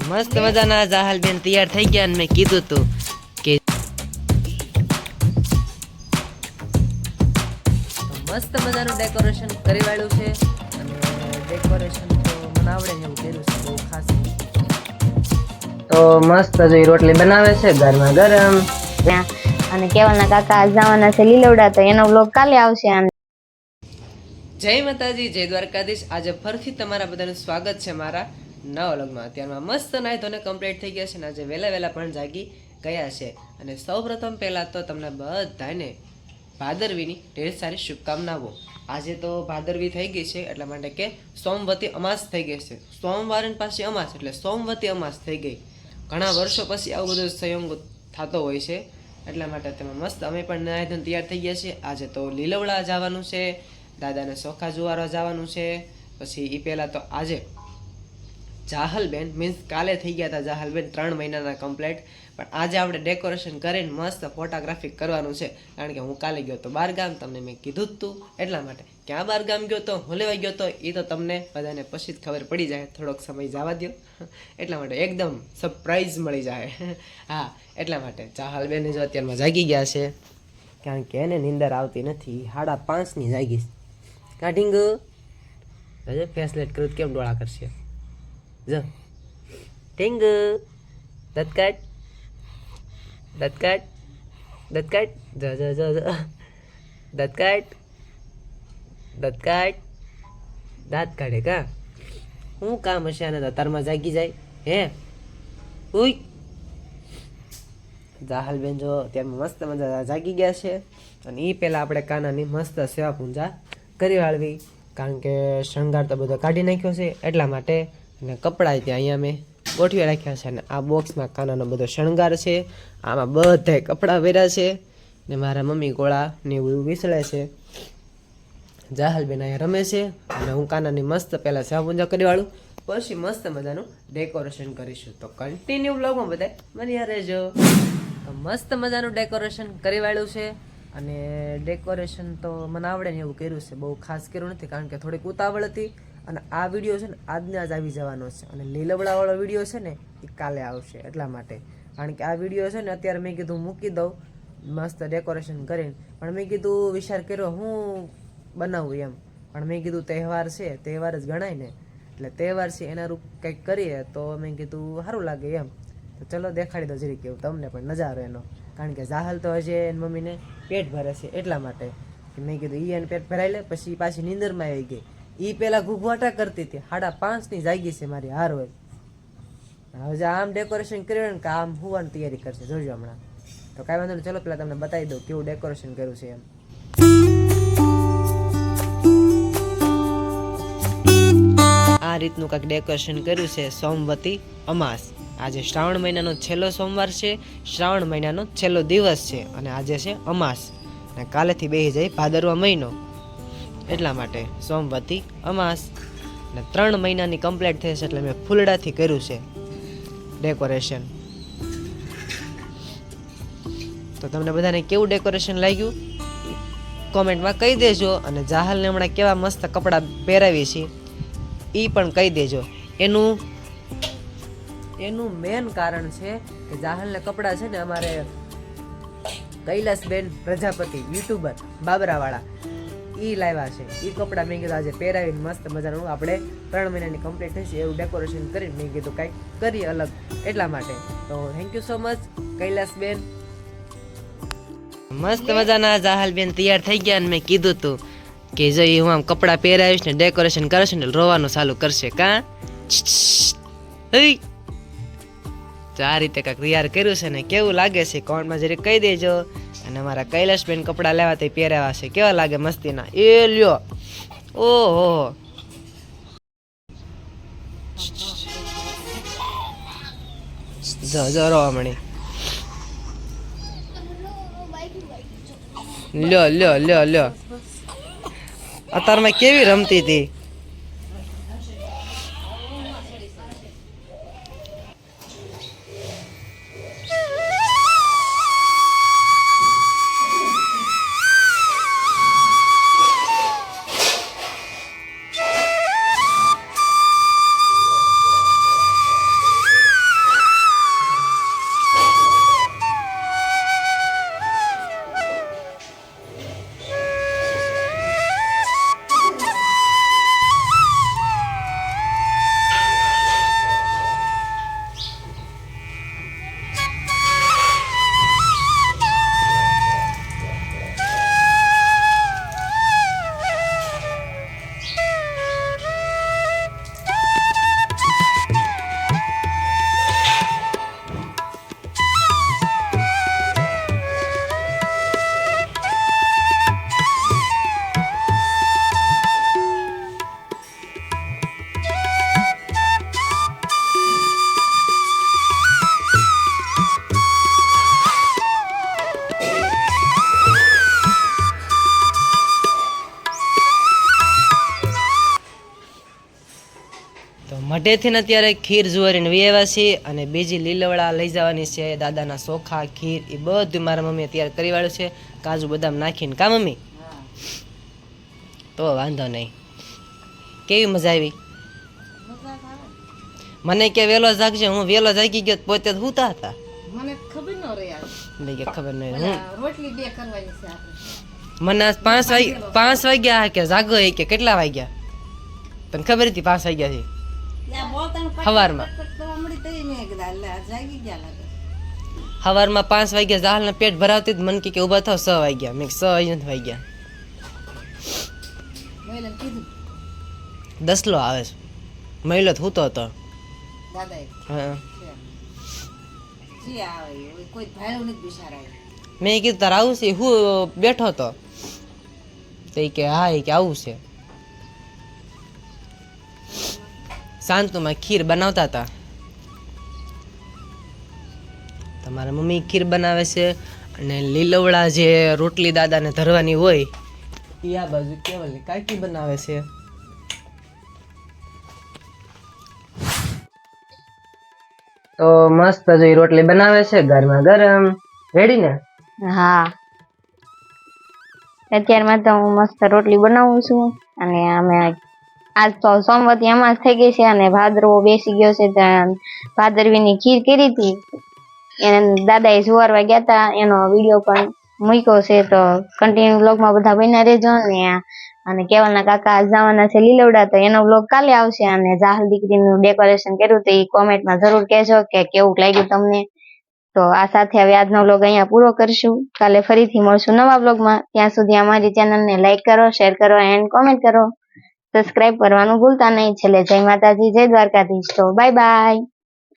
મસ્ત મજાના જાહલ બેન તૈયાર થઈ ગયા અને મેં કીધું તું કે મસ્ત મજાનું ડેકોરેશન કરી વાળ્યું છે અને ડેકોરેશન તો મને આવડે એવું કર્યું છે બહુ ખાસ. તો મસ્ત જે રોટલી બનાવે છે ગરમા ગરમ. અને કેવલના કાકા આજ જવાના છે લીલવડા, તો એનો વ્લોગ કાલે આવશે. જય માતાજી, જય દ્વારકાધીશ. આજે ફરીથી તમારા બધાનું સ્વાગત છે મારા નવા વ્લોગમાં. અત્યારમાં મસ્ત નાઈ ધોને કમ્પ્લીટ થઈ ગયા છે ને આજે વહેલા વહેલા પણ જાગી ગયા છે. અને સૌપ્રથમ પહેલાં તો તમને બધાને ભાદરવીની ઢેર સારી શુભકામનાઓ. આજે તો ભાદરવી થઈ ગઈ છે એટલા માટે કે સોમવતી અમાસ થઈ ગઈ છે. સોમવારે પાછી અમાસ એટલે સોમવતી અમાસ થઈ ગઈ. ઘણા વર્ષો પછી આવું બધું સંયોગ થતો હોય છે એટલા માટે તમે મસ્ત અમે પણ નાઈ ધોને તૈયાર થઈ ગયા છીએ. આજે તો લીલવડા જવાનું છે, દાદાને ચોખા જોવારવા જવાનું છે. પછી એ પહેલાં તો આજે જાહલબેન મીન્સ કાલે થઈ ગયા હતા જાહલબેન 3 મહિનાના કમ્પ્લીટ, પણ આજે આપણે ડેકોરેશન કરીને મસ્ત ફોટોગ્રાફી કરવાનું છે. કારણ કે હું કાલે ગયો તો બહાર ગામ, તમને મેં કીધું જ તું એટલા માટે. ક્યાં બહાર ગામ ગયો તો હું લેવા ગયો તો એ તો તમને બધાને પછી જ ખબર પડી જાય, થોડોક સમય જવા દો એટલા માટે એકદમ સરપ્રાઈઝ મળી જાય. હા એટલા માટે જાહલબેન જો અત્યારમાં જાગી ગયા છે કારણ કે એને નીંદર આવતી નથી. 5:30ની જાગી કાઢીંગ ફેસલેટ કરું કેમ ડોળા કરશે જો ટીંગ દત્કાટ દત્કાટ દત્કાટ જ જ જ જ દત્કાટ દત્કાટ દાંત કાઢે કા શું કામ હશે આને દતારમાં જાગી જાય હે ઉઈ. જાહલબેન જો અત્યારમાં મસ્ત મજા જાગી ગયા છે અને એ પહેલાં આપણે કાનાની મસ્ત સેવા પૂજા કરી વાળવી કારણ કે શણગાર તો બધો કાઢી નાખ્યો છે એટલા માટે. અને કપડાં ત્યાં અહીંયા મેં ગોઠવી રાખ્યા છે અને આ બોક્સમાં કાનાનો બધો શણગાર છે. આમાં બધાય કપડાં પહેર્યા છે ને મારા મમ્મી ગોળા ને એવું વિસળે છે. જાહલબેન અહીંયા રમે છે અને હું કાનાની મસ્ત પહેલાં સેવા પૂજા કરી વાળું, પછી મસ્ત મજાનું ડેકોરેશન કરીશું. તો કન્ટિન્યુ બ્લોગમાં બધા બન્યા રહેજો. તો મસ્ત મજાનું ડેકોરેશન કરી વાળ્યું છે અને ડેકોરેશન તો મને આવડે ને એવું કર્યું છે, બહુ ખાસ કર્યું નથી કારણ કે થોડીક ઉતાવળ હતી. અને આ વિડીયો છે ને આજને આજ આવી જવાનો છે અને લીલવડાવાળો વિડીયો છે ને એ કાલે આવશે એટલા માટે. કારણ કે આ વિડીયો છે ને અત્યારે મેં કીધું મૂકી દઉં મસ્ત ડેકોરેશન કરીને, પણ મેં કીધું વિચાર કર્યો હું બનાવું એમ, પણ મેં કીધું તહેવાર છે, તહેવાર જ ગણાય ને, એટલે તહેવાર છે એના રૂપ કંઈક કરીએ તો મેં કીધું સારું લાગે એમ. તો ચલો દેખાડી દો જરીક એવું તમને પણ નજારો એનો, કારણ કે જાહલ તો હજી એની મમ્મીને પેટ ભરે છે એટલા માટે મેં કીધું એને પેટ ભરાઈ લે. પછી પાછી નીંદરમાં આવી ગઈ, એ પેલા ઘૂઘવાટા કરતી હતી. 5:30ની જાગી છે મારી હાર હોય. હવે આમ ડેકોરેશન કર્યું ને કે આમ હોવાની તૈયારી કરશે જોજો હમણાં. તો કાંઈ વાંધો નહીં, ચલો પેલા તમને બતાવી દઉં કેવું ડેકોરેશન કર્યું છે એમ. આ રીતનું કાંઈક ડેકોરેશન કર્યું છે. સોમવતી અમાસ, આજે શ્રાવણ મહિનાનો છેલ્લો સોમવાર છે, શ્રાવણ મહિનાનો છેલ્લો દિવસ છે અને આજે છે અમાસ અને કાલેથી બેસી જાય ભાદરવા મહિનો એટલા માટે સોમવતી અમાસ. ને 3 મહિનાની કમ્પ્લીટ થઈ છે એટલે મેં ફૂલડાથી કર્યું છે ડેકોરેશન. તો તમને બધાને કેવું ડેકોરેશન લાગ્યું કોમેન્ટમાં કહી દેજો. અને જાહલને હમણાં કેવા મસ્ત કપડાં પહેરાવી છે એ પણ કહી દેજો. એનું મેન કારણ છે કે જાહલને કપડાં છે ને અમારે કૈલાસબેન પ્રજાપતિ યુટ્યુબર બાબરાવાળા એ લાવ્યા છે. એ કપડાં મેં કીધું આજે પહેરાવીને મસ્ત મજાનું આપણે 3 મહિનાની કમ્પ્લીટ થઈ છે એવું ડેકોરેશન કરીને મેં કીધું કંઈક કરીએ અલગ એટલા માટે. તો thank you so much Kailasben. મસ્ત મજાના જાહલબેન તૈયાર થઈ ગયા અને મેં કીધું તું કે જો હું આમ કપડાં પહેરાવીશ ને ડેકોરેશન કરશે ને રોવાનું ચાલુ કરશે કાં. તો આ રીતે કાંઈક તૈયાર કર્યું છે ને કેવું લાગે છે કોમેન્ટમાં જરી કહી દેજો. અને અમારા કૈલાસબેન કપડાં લેવા તો પહેરાવા છે, કેવા લાગે મસ્તીના. એ લ્યો ઓહો જો રોવા મળી. લ્યો લ્યો લ્યો લ્યો અત્યારમાં કેવી રમતી હતી. હટેથી ને અત્યારે ખીર જુવારીને વી આવ્યા છીએ અને બીજી લીલવડા લઈ જવાની છે, દાદાના ચોખા ખીર એ બધું મારા મમ્મી અત્યારે કરી વાળું છે, કાજુ બદામ નાખીને. કા મમ્મી? તો વાંધો નહીં. કેવી મજા આવી? મને કે વેલો જાગજે, હું વેલો જાગી ગયો પોતે હુતા હતા. મને ખબર ન રહી યાર. લઈ ગયા ખબર નહીં. રોટલી 2 કરવાની છે આપણે. મને આજ 5 વાગ્યા કે જાગો એ કે કેટલા વાગ્યા તને ખબર હતી? 5 વાગ્યા છે ત્યાં બોલતાનું સવારમાં. કરવા મળી તઈ મેં કીધા લે આ જાગી ગયા લાગે. સવારમાં 5 વાગ્યા જાહલને પેટ ભરાવતી જ મને કે ઊભા થાવ 6 વાગ્યા. મેં 6 નથી વાગ્યા. મેલે કીધું દસલો આવે છે મહિલો હૂતો હતો. દાદાએ હા જી આવે કોઈ ભાડું નથી બિચારા. મેં કીધું તારે આવું છે? હું બેઠો હતો તો ઈ કે હા ઈ કે આવું છે. શાંતુમાં ખીર બનાવતા હતા. તમારા મમ્મી ખીર બનાવે છે અને લીલવડા જે રોટલી દાદાને ધરવાની હોય એ આ બાજુ કેવલની કાકી બનાવે છે. તો મસ્ત જો રોટલી બનાવે છે ગરમા ગરમ. રેડી ને? હા, અત્યારમાં તો હું મસ્ત રોટલી બનાવું છું અને અમે આજ તો સોમવતી અમાસ થઈ ગઈ છે અને ભાદરવો બેસી ગયો છે. ત્યાં ભાદરવીની ખીર કરી હતી, એને દાદાએ સુવારવા ગયા હતા, એનો વિડીયો પણ મૂક્યો છે. તો કન્ટિન્યુ બ્લોગમાં બધા બન્યા રહેજો. અને કેવલના કાકા આજ જવાના છે લીલવડા, તો એનો બ્લોગ કાલે આવશે. અને જાહલ દીકરીનું ડેકોરેશન કર્યું તો એ કોમેન્ટમાં જરૂર કહેજો કે કેવું લાગ્યું તમને. તો આ સાથે હવે આજનો બ્લોગ અહીંયા પૂરો કરશું. કાલે ફરીથી મળશું નવા બ્લોગમાં. ત્યાં સુધી અમારી ચેનલને લાઈક કરો, શેર કરો એન્ડ કોમેન્ટ કરો. સબસ્ક્રાઇબ કરવાનું ભૂલતા નહીં. છેલ્લે જય માતાજી, જય દ્વારકાધીશ. તો બાય બાય.